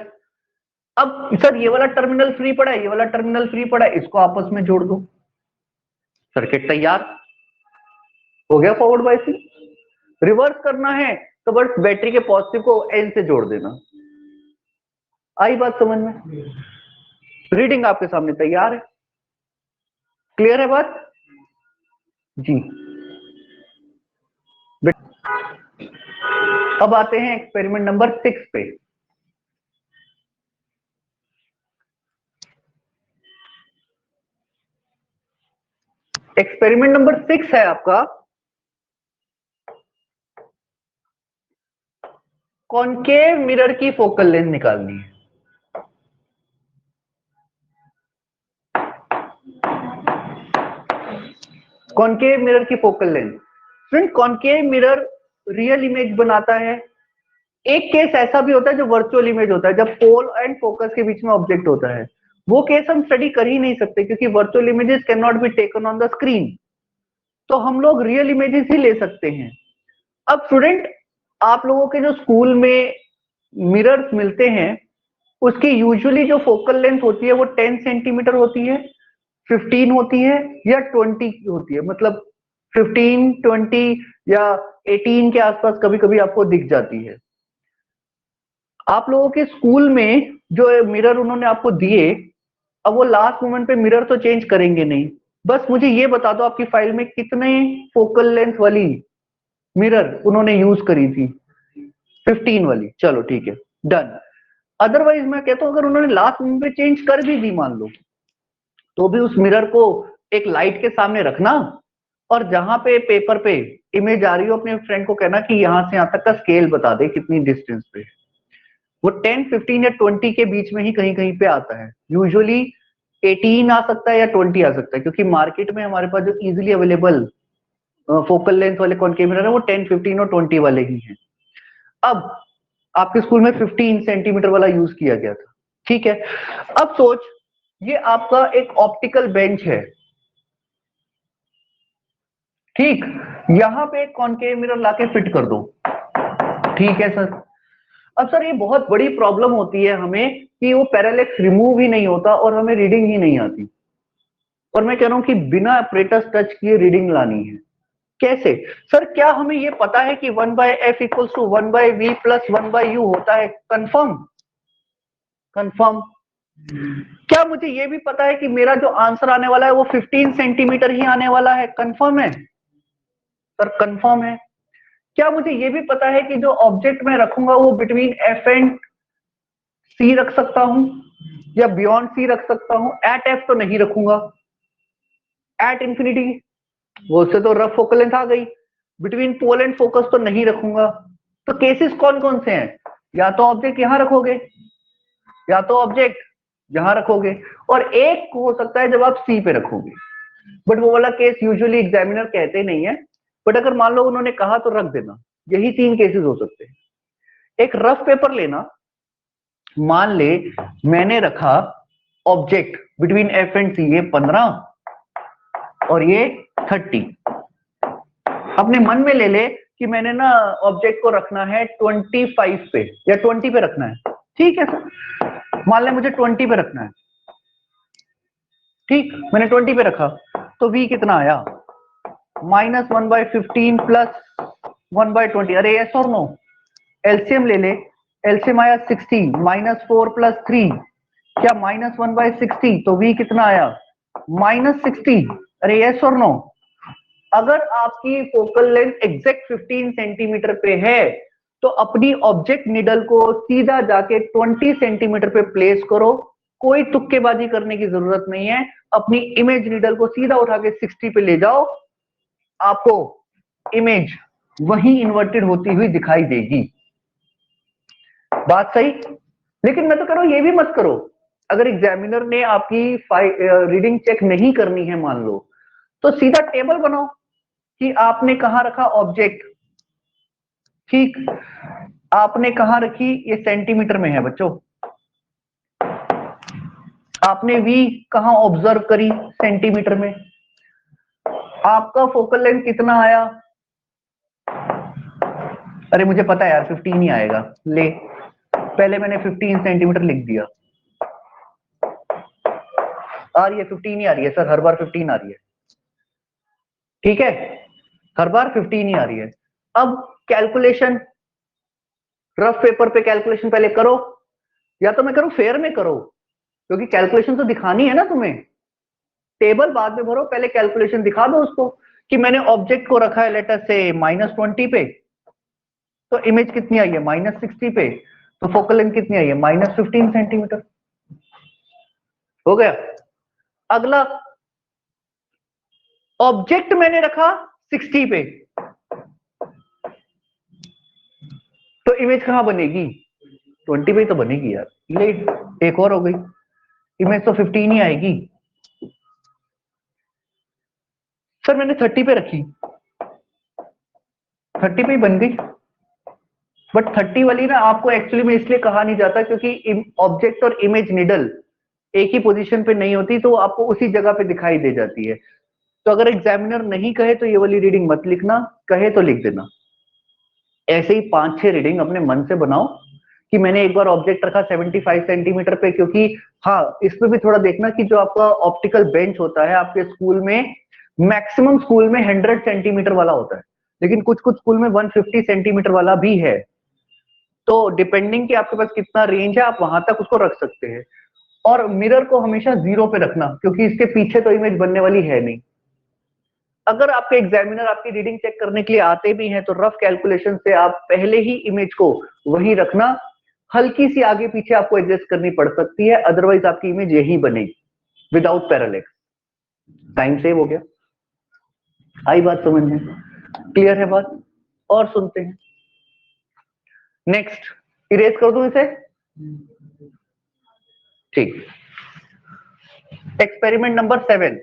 अब सर ये वाला टर्मिनल फ्री पड़ा है, ये वाला टर्मिनल फ्री पड़ा है, इसको आपस में जोड़ दो, सर्किट तैयार हो गया। फॉरवर्ड बाइसिंग रिवर्स करना है तो बस बैटरी के पॉजिटिव को एन से जोड़ देना। आई बात समझ में? रीडिंग आपके सामने तैयार है, क्लियर है बात जी? अब आते हैं एक्सपेरिमेंट नंबर 6 पे। एक्सपेरिमेंट नंबर 6 है आपका, कॉनकेव मिरर की फोकल लेंथ निकालनी है। कॉनकेव मिरर की focal length. Friend, concave mirror real image बनाता है। एक केस ऐसा भी होता है जो वर्चुअल इमेज होता है, जब पोल एंड फोकस के बीच में ऑब्जेक्ट होता है। वो केस हम स्टडी कर ही नहीं सकते क्योंकि virtual images can not be taken on the screen, तो हम लोग रियल इमेजेस ही ले सकते हैं। अब स्टूडेंट, आप लोगों के जो स्कूल में मिरर्स मिलते हैं उसकी यूजुअली जो फोकल लेंथ होती है वो 10 सेंटीमीटर होती है, 15 होती है या 20 होती है। मतलब 15, 20 या 18 के आसपास कभी कभी आपको दिख जाती है। आप लोगों के स्कूल में जो मिरर उन्होंने आपको दिए, अब वो लास्ट मोमेंट पे मिरर तो चेंज करेंगे नहीं। बस मुझे ये बता दो आपकी फाइल में कितने फोकल लेंथ वाली मिरर उन्होंने यूज करी थी। 15 वाली, चलो ठीक है, डन। अदरवाइज मैं कहता हूं अगर उन्होंने लास्ट मोमेंट पे चेंज कर भी दी मान लो, तो भी उस मिरर को एक लाइट के सामने रखना और जहां पे पेपर पे इमेज आ रही हो अपने फ्रेंड को कहना कि यहां से यहां तक का स्केल बता दे कितनी डिस्टेंस पे। वो 10, 15 या 20 के बीच में ही कहीं कहीं पे आता है। यूजुअली 18 आ सकता है या 20 आ सकता है, क्योंकि मार्केट में हमारे पास जो इजीली अवेलेबल फोकल लेंथ वाले कॉनकेव मिरर है वो 10, 15 और 20 वाले ही हैं। अब आपके स्कूल में 15 सेंटीमीटर वाला यूज किया गया था, ठीक है। अब सोच, ये आपका एक ऑप्टिकल बेंच है, ठीक। यहां पे एक कॉनकेव मिरर लाके फिट कर दो, ठीक है सर। अब सर ये बहुत बड़ी प्रॉब्लम होती है हमें कि वो पैरालेक्स रिमूव ही नहीं होता और हमें रीडिंग ही नहीं आती, और मैं कह रहा हूं कि बिना अपरेटस टच किए रीडिंग लानी है। कैसे सर? क्या हमें ये पता है कि 1/f equals to 1/v plus 1/u होता है? कंफर्म? कंफर्म। क्या मुझे ये भी पता है कि मेरा जो आंसर आने वाला है वो 15 सेंटीमीटर ही आने वाला है? कंफर्म है सर, कंफर्म है। क्या मुझे ये भी पता है कि जो ऑब्जेक्ट मैं रखूंगा वो बिटवीन एफ एंड सी रख सकता हूं या बियॉन्ड सी रख सकता हूं? एट एफ तो नहीं रखूंगा, एट इंफिनिटी वो उससे तो रफ फोकल लेंथ आ गई। बिटवीन पोल एंड फोकस तो नहीं रखूंगा। तो केसेस कौन कौन से हैं? या तो ऑब्जेक्ट यहां रखोगे या तो ऑब्जेक्ट यहां रखोगे, और एक हो सकता है जब आप सी पे रखोगे, बट वो वाला केस यूजुअली एग्जामिनर कहते नहीं है, बट अगर मान लो उन्होंने कहा तो रख देना। यही 3 केसेस हो सकते हैं। एक रफ पेपर लेना, मान ले मैंने रखा ऑब्जेक्ट बिटवीन एफ एंड सी, ये 15 और ये 30। अपने मन में ले ले कि मैंने ना ऑब्जेक्ट को रखना है 25 पे या 20 पे रखना है, ठीक है सर। मान ले मुझे 20 पे रखना है, ठीक, मैंने 20 पे रखा, तो v कितना आया? -1/15 प्लस 1/20। अरे यस और नो? एलसीएम ले ले, एलसीएम आया 60, -4 प्लस 3, क्या -1/60, तो v कितना आया? -60। अरे यस और नो? अगर आपकी फोकल लेंथ एग्जैक्ट 15 सेंटीमीटर पे है तो अपनी ऑब्जेक्ट निडल को सीधा जाके 20 सेंटीमीटर पे प्लेस करो। कोई तुक्केबाजी करने की जरूरत नहीं है। अपनी इमेज निडल को सीधा उठा के 60 पे ले जाओ, आपको इमेज वही इन्वर्टेड होती हुई दिखाई देगी। बात सही? लेकिन मैं तो कह रहा हूं ये भी मत करो। अगर एग्जामिनर ने आपकी रीडिंग चेक नहीं करनी है मान लो, तो सीधा टेबल बनाओ कि आपने कहां रखा ऑब्जेक्ट, ठीक, आपने कहां रखी, ये सेंटीमीटर में है बच्चों। आपने v कहां ऑब्जर्व करी? सेंटीमीटर में। आपका फोकल लेंथ कितना आया? अरे मुझे पता है यार 15 ही आएगा, ले पहले मैंने 15 सेंटीमीटर लिख दिया। आ रही है 15 ही आ रही है सर, हर बार 15 आ रही है, ठीक है, हर बार 15 ही आ रही है। अब कैलकुलेशन, रफ पेपर पे कैलकुलेशन पहले करो, या तो मैं करूं फेयर में करो, क्योंकि कैलकुलेशन तो दिखानी है ना तुम्हें। टेबल बाद में भरो, पहले कैलकुलेशन दिखा दो उसको कि मैंने ऑब्जेक्ट को रखा है लेटर से -20 पे, तो इमेज कितनी आई है? -60 पे, तो फोकल लेंथ कितनी आई है? -15 सेंटीमीटर। हो गया। अगला, ऑब्जेक्ट मैंने रखा 60 पे, तो इमेज कहां बनेगी? 20 पे तो बनेगी यार। ले, एक और हो गई, इमेज तो 15 ही आएगी। सर मैंने 30 पे रखी, 30 पे ही बन गई। बट 30 वाली ना आपको एक्चुअली में इसलिए कहा नहीं जाता क्योंकि ऑब्जेक्ट और इमेज निडल एक ही पोजीशन पे नहीं होती, तो आपको उसी जगह पे दिखाई दे जाती है। तो अगर एग्जामिनर नहीं कहे तो ये वाली रीडिंग मत लिखना, कहे तो लिख देना। ऐसे ही 5-6 रीडिंग अपने मन से बनाओ कि मैंने एक बार ऑब्जेक्ट रखा 75 सेंटीमीटर पे, क्योंकि हाँ इसमें भी थोड़ा देखना कि जो आपका ऑप्टिकल बेंच होता है आपके स्कूल में, मैक्सिमम स्कूल में 100 सेंटीमीटर वाला होता है, लेकिन कुछ कुछ स्कूल में 150 सेंटीमीटर वाला भी है। तो डिपेंडिंग कि आपके पास कितना रेंज है आप वहां तक उसको रख सकते हैं। और मिरर को हमेशा 0 पे रखना, क्योंकि इसके पीछे तो इमेज बनने वाली है नहीं। अगर आपके एग्जामिनर आपकी रीडिंग चेक करने के लिए आते भी हैं तो रफ कैलकुलेशन से आप पहले ही इमेज को वही रखना, हल्की सी आगे पीछे आपको एडजस्ट करनी पड़ सकती है, अदरवाइज आपकी इमेज यही बनेगी विदाउट पैरालेक्स। टाइम सेव हो गया। आई बात समझ में? क्लियर है बात? और सुनते हैं। नेक्स्ट, इरेज कर दूं इसे? ठीक। Experiment number 7।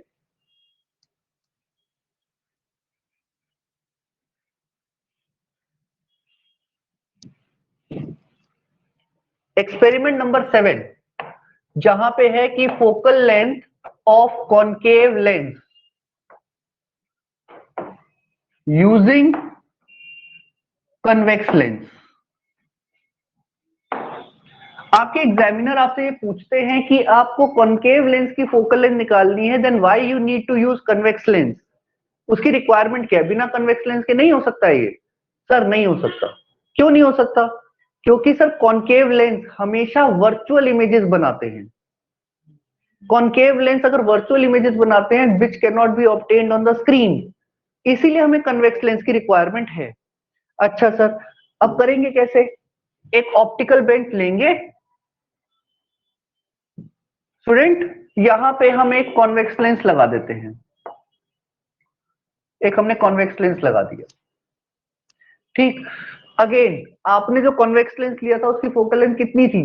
एक्सपेरिमेंट नंबर 7 जहां पे है कि focal length of concave lens using convex lens. आपके एग्जामिनर आपसे ये पूछते हैं कि आपको कॉनकेव लेंस की फोकल लेंथ निकालनी है, then why you need to use convex lens. उसकी रिक्वायरमेंट क्या है? बिना कन्वेक्स लेंस के नहीं हो सकता है ये? सर नहीं हो सकता। क्यों नहीं हो सकता? क्योंकि सर कॉनकेव लेंस हमेशा वर्चुअल इमेजेस बनाते हैं। कॉनकेव लेंस अगर वर्चुअल इमेजेस बनाते हैं which can not be obtained on the screen, इसीलिए हमें कन्वेक्स लेंस की रिक्वायरमेंट है। अच्छा सर, अब करेंगे कैसे? एक ऑप्टिकल बेंच लेंगे स्टूडेंट, यहां पे हम एक कॉन्वेक्स लेंस लगा देते हैं। एक हमने कॉन्वेक्स लेंस लगा दिया, ठीक। अगेन आपने जो कॉन्वेक्स लेंस लिया था उसकी फोकल लेंथ कितनी थी?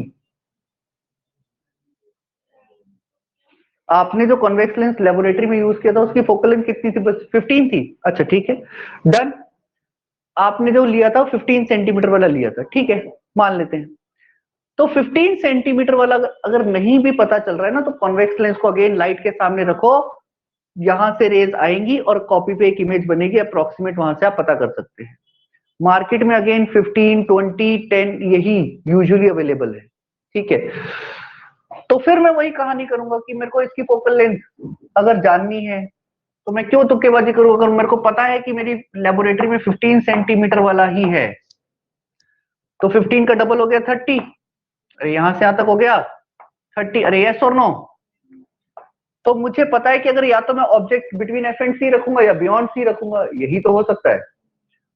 आपने जो कॉन्वेक्स लेंस लेबोरेटरी में यूज किया था उसकी फोकल लेंथ कितनी थी? बस 15 थी। अच्छा ठीक है, डन। आपने जो लिया था 15 सेंटीमीटर वाला लिया था, ठीक है, मान लेते हैं। तो 15 सेंटीमीटर वाला अगर नहीं भी पता चल रहा है ना, तो कॉन्वेक्स लेंस को अगेन लाइट के सामने रखो, यहां से रेज आएंगी और कॉपी पे एक इमेज बनेगी, अप्रोक्सीमेट वहां से आप पता कर सकते हैं। मार्केट में अगेन 15, 20, 10 यही यूजुअली अवेलेबल है, ठीक है। तो फिर मैं वही कहानी करूंगा कि मेरे को इसकी फोकल लेंथ अगर जाननी है तो मैं क्यों तुक्केबाजी करूं? अगर मेरे को पता है कि मेरी लेबोरेटरी में 15 सेंटीमीटर वाला ही है, तो 15 का डबल हो गया 30। अरे यहां से यहां तक हो गया 30। अरे यस और नो? तो मुझे पता है कि अगर या तो मैं ऑब्जेक्ट बिटवीन एफ एंड सी रखूंगा या बियॉन्ड सी रखूंगा, यही तो हो सकता है।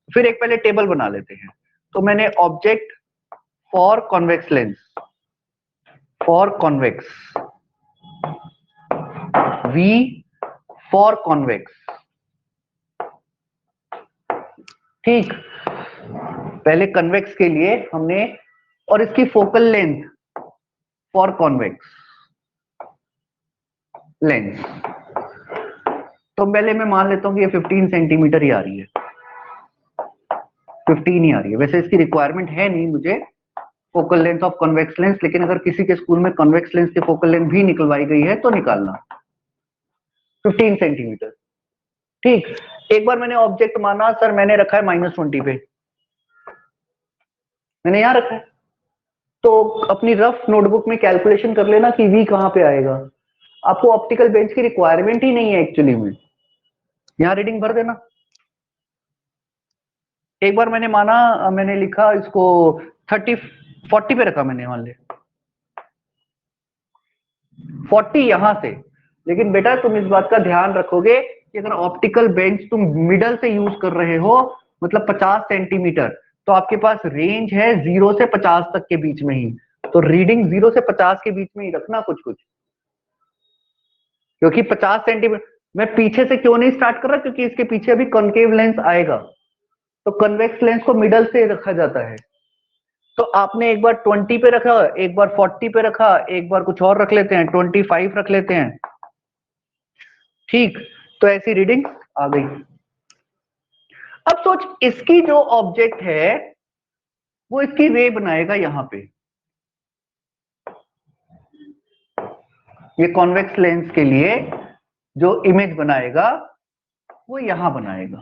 फिर एक पहले टेबल बना लेते हैं। तो मैंने object for convex lens, for convex, V for convex, ठीक। पहले कन्वेक्स के लिए हमने, और इसकी focal length for convex lens, तो पहले मैं मान लेता हूं कि ये 15 सेंटीमीटर ही आ रही है, 15 ही आ रही है। वैसे इसकी रिक्वायरमेंट है नहीं मुझे focal length of convex lens, लेकिन अगर किसी के स्कूल में कॉन्वेक्स लेंस की फोकल लेंथ भी निकलवाई गई है तो निकालना 15 सेंटीमीटर, ठीक। एक बार मैंने ऑब्जेक्ट माना, सर मैंने रखा है -20 पे, मैंने यहां रखा है, तो अपनी रफ नोटबुक में कैलकुलेशन कर लेना कि वी कहां पे आएगा। आपको ऑप्टिकल बेंच की रिक्वायरमेंट ही नहीं है एक्चुअली में, यहां रीडिंग भर देना। एक बार मैंने माना, मैंने लिखा इसको 40 पे रखा मैंने, मान ले 40 यहां से। लेकिन बेटा तुम इस बात का ध्यान रखोगे कि अगर ऑप्टिकल बेंच तुम मिडल से यूज कर रहे हो, मतलब 50 सेंटीमीटर, तो आपके पास रेंज है 0 से 50 तक के बीच में ही, तो रीडिंग 0 से 50 के बीच में ही रखना कुछ कुछ, क्योंकि 50 सेंटीमीटर मैं पीछे से क्यों नहीं स्टार्ट कर रहा, क्योंकि इसके पीछे अभी कॉनकेव लेंस आएगा, तो कन्वेक्स लेंस को मिडल से रखा जाता है। तो आपने एक बार 20 पे रखा, एक बार 40 पे रखा, एक बार कुछ और रख लेते हैं, 25 रख लेते हैं, ठीक। तो ऐसी रीडिंग आ गई। अब सोच, इसकी जो ऑब्जेक्ट है वो इसकी रे बनाएगा यहां पे, ये कॉन्वेक्स लेंस के लिए जो इमेज बनाएगा वो यहां बनाएगा।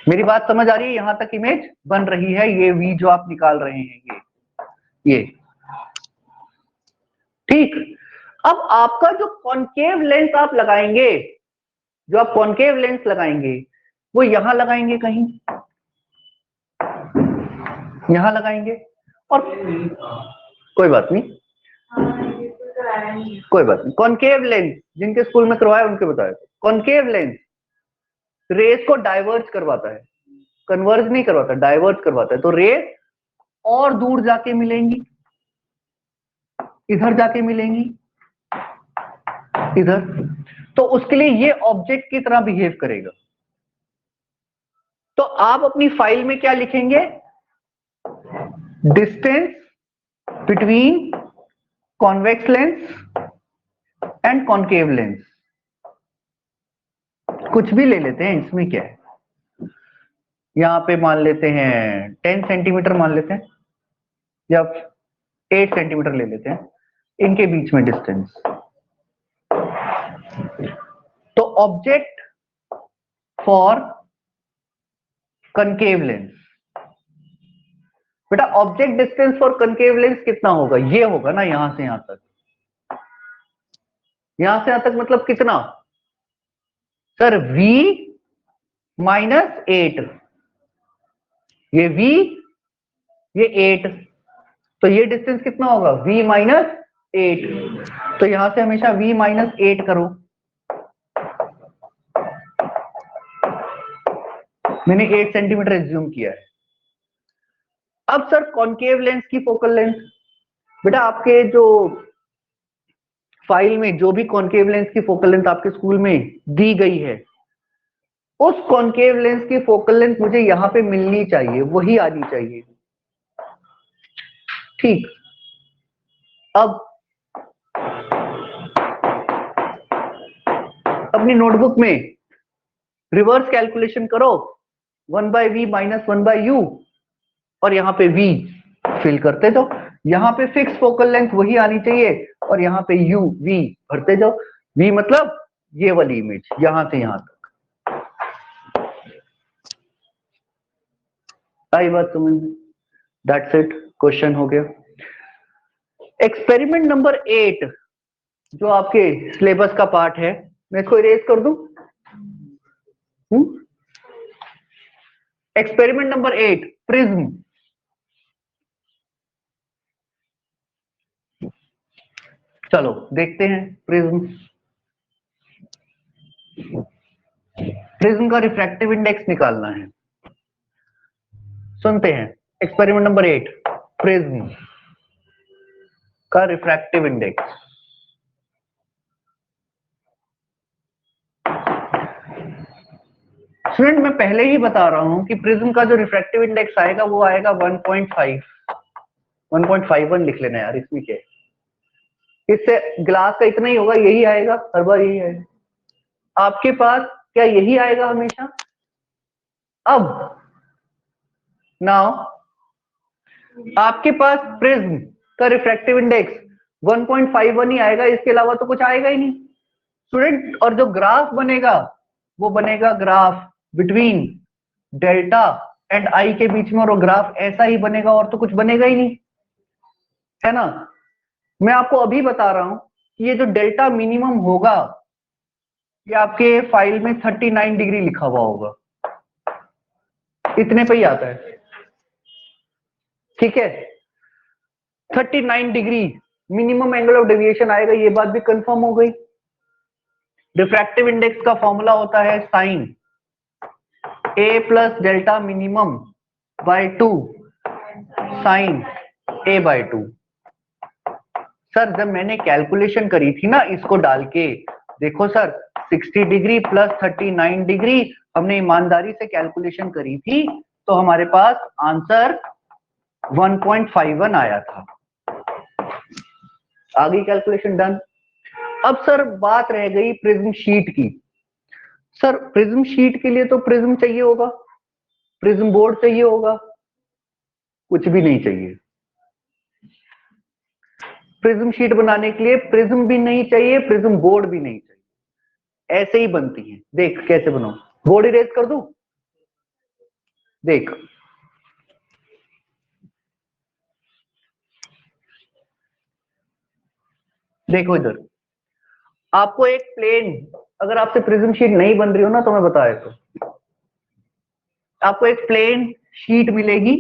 मेरी बात समझ आ रही है? यहां तक इमेज बन रही है, ये वी जो आप निकाल रहे हैं ये ठीक। अब आपका जो कॉनकेव लेंस आप लगाएंगे, जो आप कॉनकेव लेंस लगाएंगे वो यहां लगाएंगे, कहीं यहां लगाएंगे, और कोई बात नहीं, कोई बात नहीं। कॉनकेव लेंस जिनके स्कूल में करवाया उनके बताया, कॉनकेव लेंस रेस को डाइवर्ज करवाता है, कन्वर्ज नहीं करवाता, डाइवर्ज करवाता है। तो रेस और दूर जाके मिलेंगी, इधर जाके मिलेंगी, इधर। तो उसके लिए ये ऑब्जेक्ट की तरह बिहेव करेगा। तो आप अपनी फाइल में क्या लिखेंगे? Distance between convex lens and concave lens, कुछ भी ले लेते हैं, इसमें क्या है। यहां पे मान लेते हैं 10 सेंटीमीटर मान लेते हैं, या 8 सेंटीमीटर ले लेते हैं, इनके बीच में डिस्टेंस। तो ऑब्जेक्ट फॉर कनकेव लेंस, बेटा object distance for concave lens कितना होगा? ये होगा ना, यहां से यहां तक, यहां से यहां तक मतलब कितना सर? v -8, ये v, ये 8, तो ये डिस्टेंस कितना होगा? v -8। तो यहां से हमेशा v -8 करो। मैंने 8 सेंटीमीटर एज्यूम किया है। अब सर कॉनकेव लेंस की फोकल लेंथ, बेटा आपके जो फाइल में जो भी कॉनकेव लेंस की फोकल लेंथ आपके स्कूल में दी गई है, उस कॉनकेव लेंस की फोकल लेंथ मुझे यहां पे मिलनी चाहिए, वही आनी चाहिए, ठीक। अब अपनी नोटबुक में रिवर्स कैलकुलेशन करो, 1/v - 1/u, और यहाँ पे v फिल करते जाओ। यहाँ पे फिक्स फोकल लेंथ वही आनी चाहिए, और यहाँ पे u v भरते जाओ। v मतलब ये वाली इमेज, यहां से यहां तक। आई बात समझ में? दैट्स इट, क्वेश्चन हो गया। एक्सपेरिमेंट नंबर 8 जो आपके सिलेबस का पार्ट है, मैं इसको इरेज कर दूं। Experiment number 8 prism. चलो देखते हैं प्रिज्म। प्रिज्म का रिफ्रैक्टिव इंडेक्स निकालना है। सुनते हैं एक्सपेरिमेंट नंबर 8 प्रिज्म का रिफ्रैक्टिव इंडेक्स। स्टूडेंट मैं पहले ही बता रहा हूं कि प्रिज्म का जो रिफ्रैक्टिव इंडेक्स आएगा वो आएगा 1.5, 1.51 लिख लेना यार, इसमें क्या है, इससे ग्लास का इतना ही होगा, यही आएगा हर बार, यही आएगा आपके पास। क्या यही आएगा हमेशा? अब नाउ आपके पास प्रिज्म का रिफ्रैक्टिव इंडेक्स 1.51 ही आएगा, इसके अलावा तो कुछ आएगा ही नहीं स्टूडेंट। और जो ग्राफ बनेगा वो बनेगा graph between delta and I के बीच में, और वो ग्राफ ऐसा ही बनेगा, और तो कुछ बनेगा ही नहीं, है ना। मैं आपको अभी बता रहा हूं कि ये जो डेल्टा मिनिमम होगा, ये आपके फाइल में 39 डिग्री लिखा हुआ होगा, इतने पे ही आता है, ठीक है। 39 degree minimum angle of deviation आएगा, ये बात भी कंफर्म हो गई। रिफ्रैक्टिव इंडेक्स का फॉर्मूला होता है sine a plus delta minimum by 2 sine a by 2। Sir जब मैंने कैलकुलेशन करी थी ना इसको डाल के, देखो सर 60 डिग्री प्लस 39 डिग्री हमने ईमानदारी से कैलकुलेशन करी थी, तो हमारे पास आंसर 1.51 आया था। आ गई कैलकुलेशन डन। अब सर बात रह गई प्रिज्म शीट की। सर प्रिज्म शीट के लिए तो प्रिज्म चाहिए होगा, प्रिज्म बोर्ड चाहिए होगा, कुछ भी नहीं चाहिए। प्रिज्म शीट बनाने के लिए प्रिज्म भी नहीं चाहिए, प्रिज्म बोर्ड भी नहीं चाहिए, ऐसे ही बनती है। देख कैसे बनाओ, बोर्ड इरेज कर दूं, देख देखो इधर, आपको एक प्लेन, अगर आपसे प्रिज्म शीट नहीं बन रही हो ना तो मैं बताया, तो आपको एक प्लेन शीट मिलेगी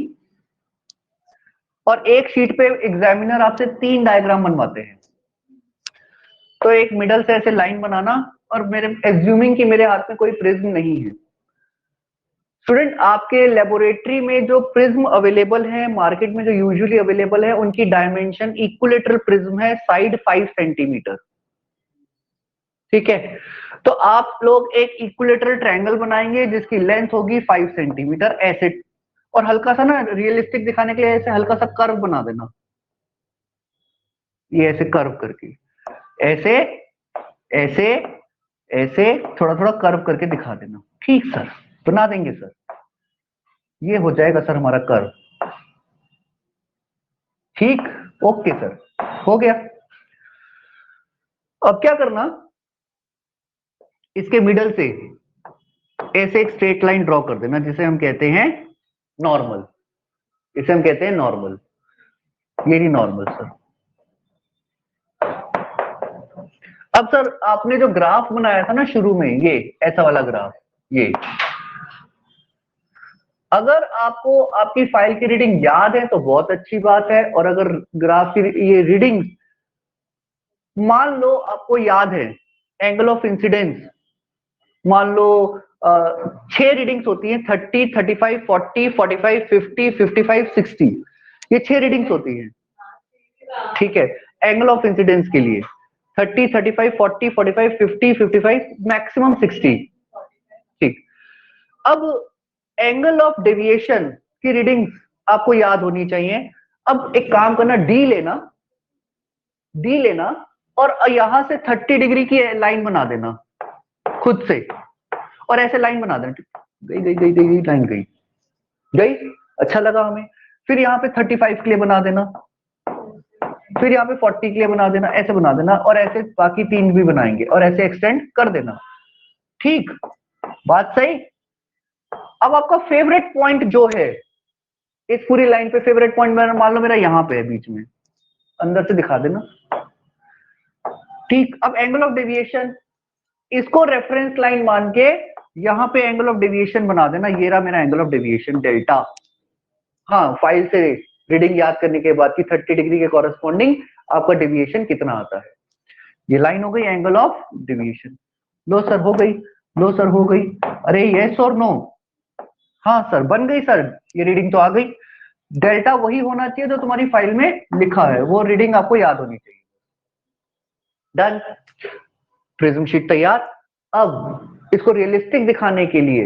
और एक शीट पे एग्जामिनर आपसे 3 डायग्राम बनवाते हैं। तो एक मिडल से ऐसे लाइन बनाना, और मेरे एज्यूमिंग कि मेरे हाथ में कोई प्रिज्म नहीं है। स्टूडेंट आपके लेबोरेटरी में जो प्रिज्म अवेलेबल है मार्केट में, जो यूजुअली अवेलेबल है, उनकी डायमेंशन इक्विलेटरल प्रिज्म है, साइड 5 सेंटीमीटर। ठीक है, तो आप लोग एक इक्विलेटरल ट्रायंगल बनाएंगे जिसकी लेंथ होगी 5 सेंटीमीटर ऐसे, और हल्का सा ना रियलिस्टिक दिखाने के लिए ऐसे हल्का सा कर्व बना देना, ये ऐसे कर्व करके, ऐसे ऐसे ऐसे थोड़ा थोड़ा कर्व करके दिखा देना। ठीक सर, बना देंगे सर, ये हो जाएगा सर हमारा कर्व। ठीक, ओके सर, हो गया। अब क्या करना, इसके मिडल से ऐसे एक स्ट्रेट लाइन ड्रॉ कर देना जिसे हम कहते हैं नॉर्मल, इसे हम कहते हैं नॉर्मल, ये नहीं नॉर्मल सर। अब सर आपने जो ग्राफ बनाया था ना शुरू में, ये ऐसा वाला ग्राफ, ये अगर आपको आपकी फाइल की रीडिंग याद है तो बहुत अच्छी बात है, और अगर ग्राफ की ये रीडिंग मान लो आपको याद है, एंगल ऑफ इंसिडेंस मान लो 6 रीडिंग्स होती हैं, 30, 35, 40, 45, 50, 55, 60, ये 6 रीडिंग्स होती हैं। ठीक है, एंगल ऑफ इंसिडेंस के लिए 30, 35, 40, 45, 50, 55, मैक्सिमम 60। ठीक, अब एंगल ऑफ डेविएशन की रीडिंग्स आपको याद होनी चाहिए। अब एक काम करना, डी लेना और यहां से 30 डिग्री की लाइन बना देना खुद से, और ऐसे लाइन बना देना, गई गई गई गई लाइन गई गई, अच्छा लगा हमें। फिर यहाँ पे 35 के लिए बना देना, फिर यहाँ पे 40 के लिए बना देना, ऐसे बना देना, और ऐसे बाकी 3 भी बनाएंगे और ऐसे एक्सटेंड कर देना। ठीक, बात सही। अब आपका फेवरेट पॉइंट जो है इस पूरी लाइन पे, फेवरेट पॉइंट मान लो मेरा यहाँ पे है बीच में, अंदर से दिखा देना। ठीक, अब एंगल ऑफ डेविएशन, इसको रेफरेंस लाइन मान के यहाँ पे एंगल ऑफ डेविएशन बना देना, ये रहा मेरा एंगल ऑफ डेविएशन डेल्टा। हाँ, फाइल से रीडिंग याद करने के बाद कि 30 डिग्री के कॉरेस्पॉन्डिंग आपका डेविएशन कितना आता है, ये लाइन हो गई angle of deviation. Low sir हो गई, लो सर हो गई, अरे यस और नो, हाँ सर बन गई सर, ये रीडिंग तो आ गई। डेल्टा वही होना चाहिए जो तुम्हारी फाइल में लिखा है, वो रीडिंग आपको याद होनी चाहिए। डन, प्रिज्म शीट तैयार। अब इसको रियलिस्टिक दिखाने के लिए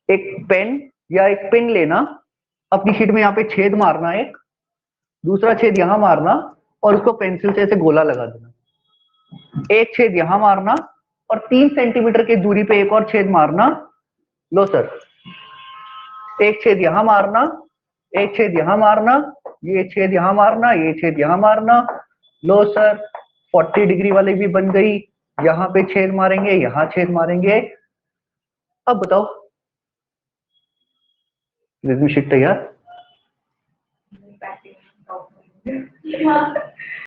एक पेन या एक पिन लेना, अपनी शीट में यहाँ पे छेद मारना, एक दूसरा छेद यहां मारना, और उसको पेंसिल से ऐसे गोला लगा देना, एक छेद यहां मारना और 3 सेंटीमीटर की दूरी पे एक और छेद मारना। लो सर, एक छेद यहां मारना, एक छेद यहां मारना, ये छेद यहां मारना, ये छेद यहां मारना। लो सर, 40 डिग्री वाली भी बन गई, यहां पे छेद मारेंगे, यहां छेद मारेंगे। अब बताओ, प्रिज्म शीट तैयार।